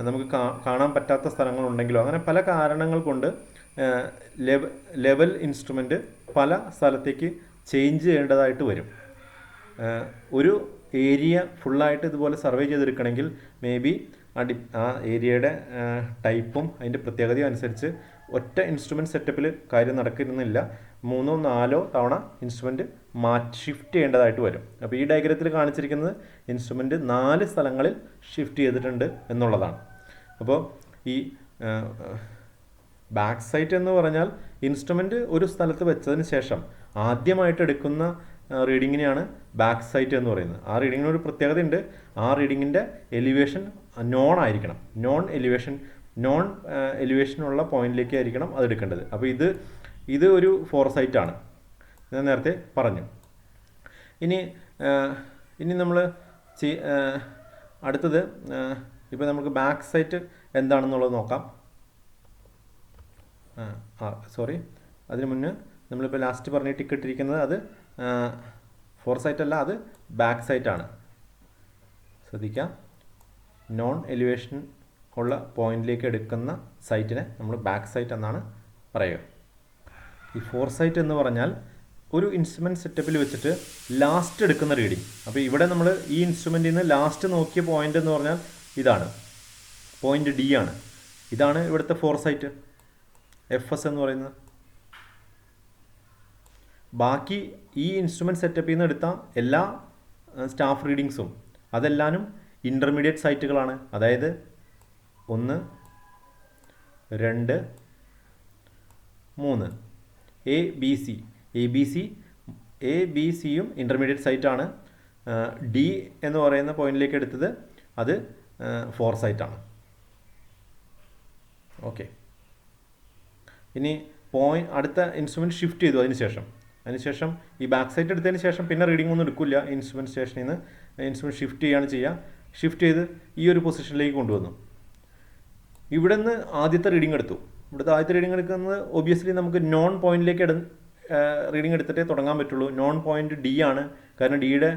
നമുക്ക് കാണാൻ പറ്റാത്ത സ്ഥലങ്ങളുണ്ടെങ്കിലോ അങ്ങനെ പല കാരണങ്ങൾ കൊണ്ട് ലെവൽ ഇൻസ്ട്രുമെൻ്റ് പല സ്ഥലത്തേക്ക് ചേഞ്ച് ചെയ്യേണ്ടതായിട്ട് വരും. ഒരു ഏരിയ ഫുള്ളായിട്ട് ഇതുപോലെ സർവേ ചെയ്തെടുക്കണമെങ്കിൽ മേ ബി ആ ഏരിയയുടെ ടൈപ്പും അതിൻ്റെ പ്രത്യേകതയും അനുസരിച്ച് ഒറ്റ ഇൻസ്ട്രുമെൻറ്റ് സെറ്റപ്പിൽ കാര്യം നടക്കുന്നില്ല. 3-4 തവണ ഇൻസ്ട്രുമെൻറ്റ് ഷിഫ്റ്റ് ചെയ്യേണ്ടതായിട്ട് വരും. അപ്പോൾ ഈ ഡയഗ്രത്തിൽ കാണിച്ചിരിക്കുന്നത് ഇൻസ്ട്രുമെൻറ്റ് 4 സ്ഥലങ്ങളിൽ ഷിഫ്റ്റ് ചെയ്തിട്ടുണ്ട് എന്നുള്ളതാണ്. അപ്പോൾ ഈ ബാക്ക് സൈറ്റ് എന്ന് പറഞ്ഞാൽ ഇൻസ്ട്രുമെൻറ്റ് ഒരു സ്ഥലത്ത് വെച്ചതിന് ശേഷം ആദ്യമായിട്ട് എടുക്കുന്ന റീഡിങ്ങിനെയാണ് ബാക്ക് സൈറ്റ് എന്ന് പറയുന്നത്. ആ റീഡിങ്ങിന് ഒരു പ്രത്യേകതയുണ്ട്. ആ റീഡിങ്ങിൻ്റെ എലിവേഷൻ നോൺ ആയിരിക്കണം. നോൺ എലിവേഷനുള്ള പോയിന്റിലേക്ക് ആയിരിക്കണം അത് എടുക്കേണ്ടത്. അപ്പോൾ ഇത് ഒരു ഫോർസൈറ്റ് ആണ്, ഞാൻ നേരത്തെ പറഞ്ഞു. ഇനി നമ്മൾ അടുത്തത് ഇപ്പോൾ നമുക്ക് ബാക്ക് സൈറ്റ് എന്താണെന്നുള്ളത് നോക്കാം. അതിന് മുന്നേ നമ്മളിപ്പോൾ ലാസ്റ്റ് പറഞ്ഞ് ടിക്ക് ഇട്ടിരിക്കുന്നത് അത് ഫോർസൈറ്റ് അല്ല, അത് ബാക്ക് സൈറ്റ് ആണ്. ശ്രദ്ധിക്കാം, നോൺ എലിവേഷൻ ഉള്ള പോയിന്റിലേക്ക് എടുക്കുന്ന സൈറ്റിനെ നമ്മൾ ബാക്ക് സൈറ്റ് എന്നാണ് പറയുക. ഈ ഫോർസൈറ്റ് എന്ന് പറഞ്ഞാൽ ഒരു ഇൻസ്ട്രുമെൻറ്റ് സെറ്റപ്പിൽ വെച്ചിട്ട് ലാസ്റ്റ് എടുക്കുന്ന റീഡിങ്. അപ്പോൾ ഇവിടെ നമ്മൾ ഈ ഇൻസ്ട്രുമെൻറ്റിൽ നിന്ന് ലാസ്റ്റ് നോക്കിയ പോയിന്റ് എന്ന് പറഞ്ഞാൽ ഇതാണ്, പോയിന്റ് ഡി ആണ്. ഇതാണ് ഇവിടുത്തെ ഫോർസൈറ്റ്, FS എന്ന് പറയുന്നത്. ബാക്കി ഈ ഇൻസ്ട്രുമെൻറ്റ് സെറ്റപ്പിൽ നിന്ന് എടുത്ത എല്ലാ സ്റ്റാഫ് റീഡിങ്സും അതെല്ലാനും ഇൻ്റർമീഡിയറ്റ് സൈറ്റുകളാണ്. അതായത് 1, 2, 3 എ ബി സിയും ഇൻ്റർമീഡിയറ്റ് സൈറ്റാണ്. ഡി എന്ന് പറയുന്ന പോയിന്റിലേക്ക് എടുത്തത് അത് ഫോർസൈറ്റാണ്. ഓക്കെ, ഇനി അടുത്ത ഇൻസ്ട്രുമെൻറ്റ് ഷിഫ്റ്റ് ചെയ്തു. അതിനുശേഷം ഈ ബാക്ക് സൈറ്റ് എടുത്തതിന് ശേഷം പിന്നെ റീഡിംഗ് ഒന്നും എടുക്കില്ല. ഇൻസ്ട്രുമെൻറ്റ് സ്റ്റേഷനിൽ നിന്ന് ഇൻസ്ട്രുമെൻറ്റ് ഷിഫ്റ്റ് ചെയ്യുകയാണ് ചെയ്യുക. ഷിഫ്റ്റ് ചെയ്ത് ഈ ഒരു പൊസിഷനിലേക്ക് കൊണ്ടുവന്നു. ഇവിടെ നിന്ന് ആദ്യത്തെ റീഡിംഗ് എടുത്തു. ഇവിടുത്തെ ആദ്യത്തെ റീഡിംഗ് എടുക്കുന്നത് ഒബിയസ്ലി നമുക്ക് നോൺ പോയിന്റിലേക്ക് റീഡിംഗ് എടുത്തിട്ടേ തുടങ്ങാൻ പറ്റുള്ളൂ. നോൺ പോയിന്റ് ഡി ആണ്, കാരണം ഡിയുടെ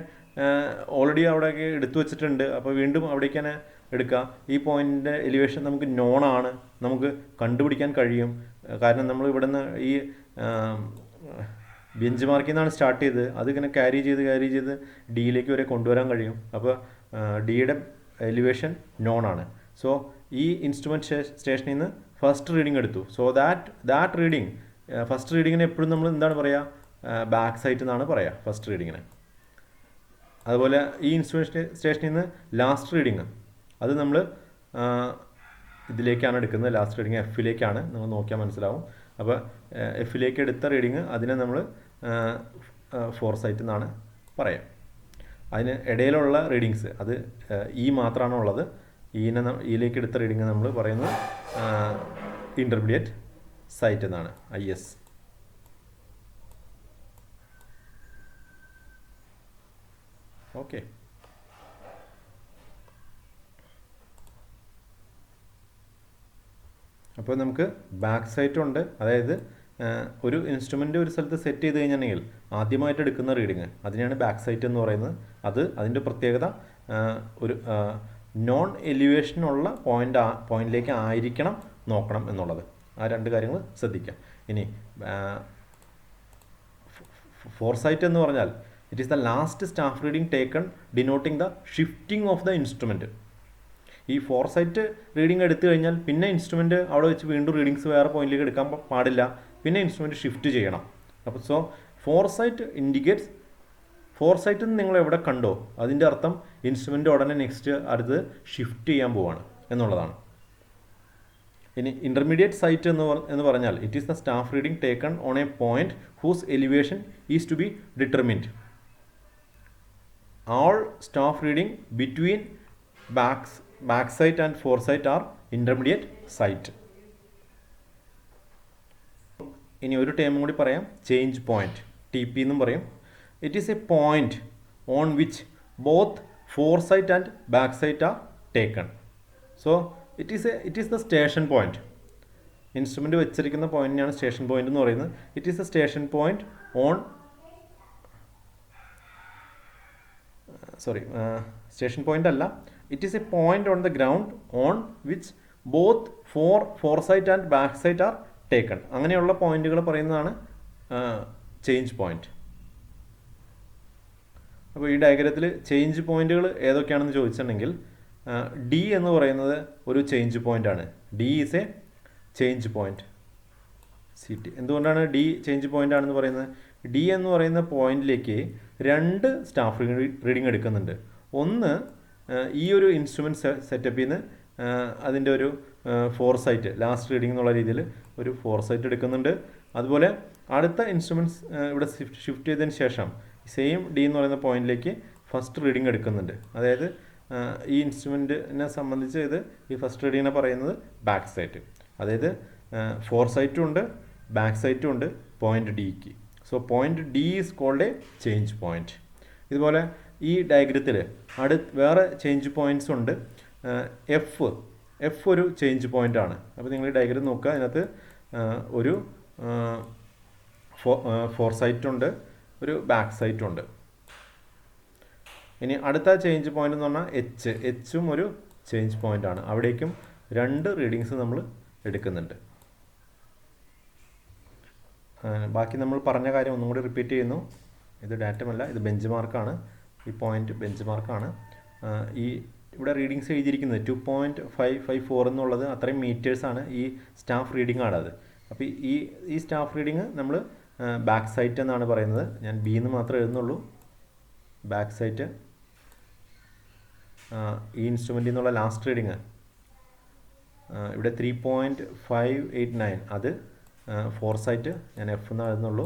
ഓൾറെഡി അവിടെയൊക്കെ എടുത്തു വെച്ചിട്ടുണ്ട്. അപ്പോൾ വീണ്ടും അവിടേക്ക് തന്നെ എടുക്കുക. ഈ പോയിന്റിൻ്റെ എലിവേഷൻ നമുക്ക് നോൺ ആണ്, നമുക്ക് കണ്ടുപിടിക്കാൻ കഴിയും. കാരണം നമ്മൾ ഇവിടെ നിന്ന് ഈ ബെഞ്ച് മാർക്കിൽ നിന്നാണ് സ്റ്റാർട്ട് ചെയ്തത്. അതിങ്ങനെ ക്യാരി ചെയ്ത് ഡിയിലേക്ക് വരെ കൊണ്ടുവരാൻ കഴിയും. അപ്പോൾ ഡിയുടെ എലിവേഷൻ നോൺ ആണ്. സോ ഈ ഇൻസ്ട്രുമെൻറ്റ് സ്റ്റേഷനിൽ നിന്ന് ഫസ്റ്റ് റീഡിംഗ് എടുത്തു. സോ ദാറ്റ് റീഡിംഗ്, ഫസ്റ്റ് റീഡിങ്ങിന് എപ്പോഴും നമ്മൾ എന്താണ് പറയുക, ബാക്ക് സൈറ്റ് എന്നാണ് പറയുക ഫസ്റ്റ് റീഡിങ്ങിന്. അതുപോലെ ഈ ഇൻസ്ട്രുമെൻറ്റ് സ്റ്റേഷനിൽ നിന്ന് ലാസ്റ്റ് റീഡിങ് അത് നമ്മൾ ഇതിലേക്കാണ് എടുക്കുന്നത്. ലാസ്റ്റ് റീഡിങ് എഫിലേക്കാണ്, നിങ്ങൾ നോക്കിയാൽ മനസ്സിലാവും. അപ്പോൾ എഫിലേക്ക് എടുത്ത റീഡിങ് അതിനെ നമ്മൾ ഫോർസൈറ്റ് എന്നാണ് പറയുക. അതിന് ഇടയിലുള്ള റീഡിങ്സ് അത് മാത്രമാണ് ഉള്ളത്. ഈയിലേക്ക് എടുത്ത റീഡിങ് നമ്മൾ പറയുന്നത് ഇൻ്റർമീഡിയറ്റ് സൈറ്റ് എന്നാണ്, IS. ഓക്കെ, അപ്പോൾ നമുക്ക് ബാക്ക് സൈറ്റ് ഉണ്ട്. അതായത് ഒരു ഇൻസ്ട്രുമെൻ്റ് ഒരു സ്ഥലത്ത് സെറ്റ് ചെയ്ത് കഴിഞ്ഞിട്ടുണ്ടെങ്കിൽ ആദ്യമായിട്ട് എടുക്കുന്ന റീഡിങ് അതിനെയാണ് ബാക്ക് സൈറ്റ് എന്ന് പറയുന്നത്. അതിൻ്റെ പ്രത്യേകത ഒരു നോൺ എലിവേഷനുള്ള പോയിന്റിലേക്ക് ആയിരിക്കണം നോക്കണം എന്നുള്ളത്. ആ 2 കാര്യങ്ങൾ ശ്രദ്ധിക്കാം. ഇനി ഫോർസൈറ്റ് എന്ന് പറഞ്ഞാൽ it is the last staff reading taken denoting the shifting of the instrument. ഈ ഫോർസൈറ്റ് റീഡിംഗ് എടുത്തു കഴിഞ്ഞാൽ പിന്നെ ഇൻസ്ട്രുമെൻറ്റ് അവിടെ വെച്ച് വീണ്ടും റീഡിങ്സ് വേറെ പോയിന്റിലേക്ക് എടുക്കാൻ പാടില്ല, പിന്നെ ഇൻസ്ട്രുമെൻറ്റ് ഷിഫ്റ്റ് ചെയ്യണം. അപ്പോൾ സോ ഫോർസൈറ്റ് ഇൻഡിക്കേറ്റ്സ്, ഫോർസൈറ്റ് നിങ്ങൾ എവിടെ കണ്ടോ അതിൻ്റെ അർത്ഥം ഇൻസ്ട്രുമെൻ്റ് ഉടനെ നെക്സ്റ്റ് അടുത്ത് ഷിഫ്റ്റ് ചെയ്യാൻ പോവാണ് എന്നുള്ളതാണ്. ഇനി ഇൻ്റർമീഡിയറ്റ് സൈറ്റ് എന്ന് പറഞ്ഞാൽ it is the staff reading taken on a point whose elevation is to be determined. All staff reading between back sight and fore sight are intermediate sight. ഇനി ഒരു ടേമും കൂടി പറയാം, ചേഞ്ച് പോയിന്റ്, TP എന്നും പറയും. It is a point on which both fore sight and back sight are taken. So it is the station point. Instrument വെച്ചിരിക്കുന്ന പോയിന്റിനാണ് station point എന്ന് പറയുന്നത്. It is a station point on station point അല്ല, it is a point on the ground on which both fore sight and back sight are taken. അങ്ങനെയുള്ള പോയിന്റുകൾ പറയുന്നതാണ് change point. അപ്പോൾ ഈ ഡയഗ്രത്തിൽ ചേഞ്ച് പോയിന്റുകൾ ഏതൊക്കെയാണെന്ന് ചോദിച്ചിട്ടുണ്ടെങ്കിൽ D എന്ന് പറയുന്നത് ഒരു ചേഞ്ച് പോയിന്റ് ആണ്. D is A change point. CT എന്തുകൊണ്ടാണ് D ചേഞ്ച് പോയിന്റ് ആണെന്ന് പറയുന്നത്? D എന്ന് പറയുന്ന പോയിന്റിലേക്ക് 2 സ്റ്റാഫ് റീഡിംഗ് എടുക്കുന്നുണ്ട്. ഒന്ന് ഈ ഒരു ഇൻസ്ട്രുമെൻറ്റ് സെറ്റപ്പിൽ നിന്ന് അതിൻ്റെ ഒരു ഫോർ സൈറ്റ് ലാസ്റ്റ് റീഡിംഗ് എന്നുള്ള രീതിയിൽ ഒരു ഫോർ സൈറ്റ് എടുക്കുന്നുണ്ട്. അതുപോലെ അടുത്ത ഇൻസ്ട്രുമെൻറ്റ്സ് ഇവിടെ ഷിഫ്റ്റ് ചെയ്തതിന് ശേഷം സെയിം D എന്ന് പറയുന്ന പോയിന്റിലേക്ക് ഫസ്റ്റ് റീഡിംഗ് എടുക്കുന്നുണ്ട്. അതായത് ഈ ഇൻസ്ട്രുമെൻറ്റിനെ സംബന്ധിച്ച് ഈ ഫസ്റ്റ് റീഡിങ്ങിനെ പറയുന്നത് ബാക്ക് സൈറ്റ്. അതായത് ഫോർ സൈറ്റും ഉണ്ട് ബാക്ക് സൈറ്റും ഉണ്ട് പോയിന്റ് Dക്ക്. So point D is called a change point. ഇതുപോലെ ഈ ഡയഗ്രത്തിൽ വേറെ ചേഞ്ച് പോയിന്റ്സ് ഉണ്ട്. F ഒരു ചേഞ്ച് പോയിന്റ് ആണ്. അപ്പോൾ നിങ്ങൾ ഈ ഡയഗ്രം നോക്കുക, അതിനകത്ത് ഒരു ഫോർ സൈറ്റ് ഉണ്ട്, ഒരു ബാക്ക് സൈറ്റ് ഉണ്ട്. ഇനി അടുത്ത ചേഞ്ച് പോയിന്റ് എന്ന് പറഞ്ഞാൽ എച്ചും ഒരു ചേഞ്ച് പോയിന്റ് ആണ്. അവിടേക്കും 2 റീഡിങ്സ് നമ്മൾ എടുക്കുന്നുണ്ട്. ബാക്കി നമ്മൾ പറഞ്ഞ കാര്യം ഒന്നും കൂടി റിപ്പീറ്റ് ചെയ്യുന്നു. ഇത് ഡാറ്റമല്ല, ഇത് ബെഞ്ച് മാർക്കാണ്. ഈ പോയിന്റ് ബെഞ്ച് മാർക്കാണ്. ഇവിടെ റീഡിങ്സ് എഴുതിയിരിക്കുന്നത് 2.554 എന്നുള്ളത് അത്രയും മീറ്റേഴ്സാണ്. ഈ സ്റ്റാഫ് റീഡിംഗ് ആണത്. അപ്പോൾ ഈ സ്റ്റാഫ് റീഡിങ് നമ്മൾ ബാക്ക് സൈറ്റ് എന്നാണ് പറയുന്നത്. ഞാൻ B എന്ന് മാത്രമേ എഴുതുന്നുള്ളൂ. Back site. ഈ ഇൻസ്ട്രുമെൻറ്റിൽ നിന്നുള്ള ലാസ്റ്റ് റീഡിങ് ഇവിടെ 3.589, അത് ഫോർ സൈറ്റ്, ഞാൻ F എന്ന് എഴുതുന്നുള്ളൂ.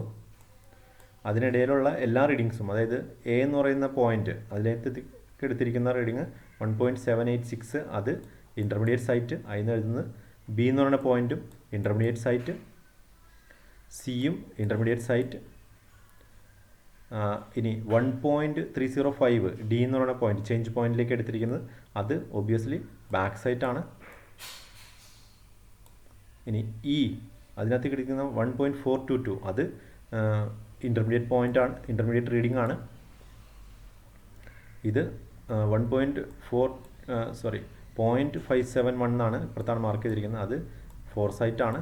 അതിനിടയിലുള്ള എല്ലാ റീഡിങ്സും, അതായത് A എന്ന് പറയുന്ന പോയിന്റ് അതിലേക്ക് എടുത്തിരിക്കുന്ന റീഡിങ് 1.786, അത് ഇൻ്റർമീഡിയറ്റ് സൈറ്റ്, അതിന് എഴുതുന്നത്. B എന്ന് പറയുന്ന പോയിന്റും ഇൻ്റർമീഡിയറ്റ് സൈറ്റ്, സിയും ഇൻ്റർമീഡിയറ്റ് സൈറ്റ്. ഇനി 1.305 D എന്ന് പറയുന്ന പോയിന്റ് ചേഞ്ച് പോയിന്റിലേക്ക് എടുത്തിരിക്കുന്നത്, അത് ഒബ്വിയസ്ലി ബാക്ക് സൈറ്റ് ആണ്. ഇനി അതിനകത്ത് കിടക്കുന്ന 1.422, അത് ഇൻ്റർമീഡിയറ്റ് പോയിന്റ് ആണ്, ഇൻ്റർമീഡിയറ്റ് റീഡിംഗ് ആണ്. ഇത് 0.571 എന്നാണ് ഇപ്പുറത്താണ് മാർക്ക് ചെയ്തിരിക്കുന്നത്, അത് ഫോർ സൈറ്റ് ആണ്.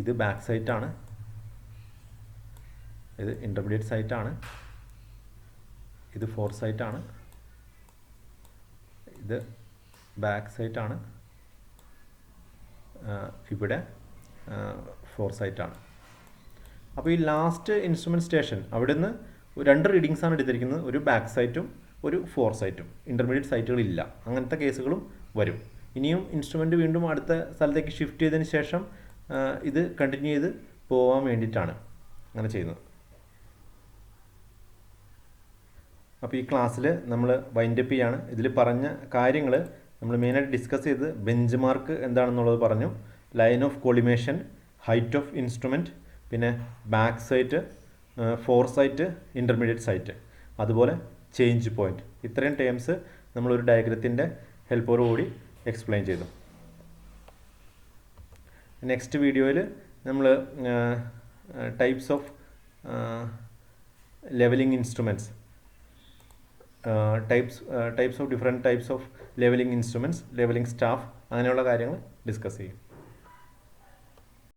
ഇത് ബാക്ക് സൈറ്റ് ആണ്. ഇത് ഇൻ്റർമീഡിയറ്റ് സൈറ്റ് ആണ്. ഇത് ഫോർ സൈറ്റ് ആണ്. ഇത് ബാക്ക് സൈറ്റ് ആണ്. ഇവിടെ ഫോർ സൈറ്റ് ആണ്. അപ്പോൾ ഈ ലാസ്റ്റ് ഇൻസ്ട്രുമെൻറ്റ് സ്റ്റേഷൻ അവിടെ നിന്ന് 2 റീഡിങ്സ് ആണ് എടുത്തിരിക്കുന്നത്. ഒരു ബാക്ക് സൈറ്റും ഒരു ഫോർ സൈറ്റും. ഇൻ്റർമീഡിയറ്റ് സൈറ്റുകളില്ല. അങ്ങനത്തെ കേസുകളും വരും. ഇനിയും ഇൻസ്ട്രുമെൻറ്റ് വീണ്ടും അടുത്ത സ്ഥലത്തേക്ക് ഷിഫ്റ്റ് ചെയ്തതിന് ശേഷം ഇത് കണ്ടിന്യൂ ചെയ്ത് പോകാൻ വേണ്ടിയിട്ടാണ് അങ്ങനെ ചെയ്യുന്നത്. അപ്പോൾ ഈ ക്ലാസ്സിൽ നമ്മൾ വൈൻഡപ്പ് ചെയ്യാണ്. ഇതിൽ പറഞ്ഞ കാര്യങ്ങൾ നമ്മൾ മെയിനായിട്ട് ഡിസ്കസ് ചെയ്ത് ബെഞ്ച് മാർക്ക് എന്താണെന്നുള്ളത് പറഞ്ഞു. Line of collimation, height of instrument, പിന്നെ back sight, fore sight, intermediate sight, അതുപോലെ ചേഞ്ച് പോയിന്റ്. ഇത്രയും ടേംസ് നമ്മളൊരു ഡയഗ്രത്തിൻ്റെ ഹെൽപ്പോടുകൂടി എക്സ്പ്ലെയിൻ ചെയ്തു. നെക്സ്റ്റ് വീഡിയോയിൽ നമ്മൾ types of levelling instruments, types of different types of levelling instruments, levelling staff, അങ്ങനെയുള്ള കാര്യങ്ങൾ ഡിസ്കസ് ചെയ്യും.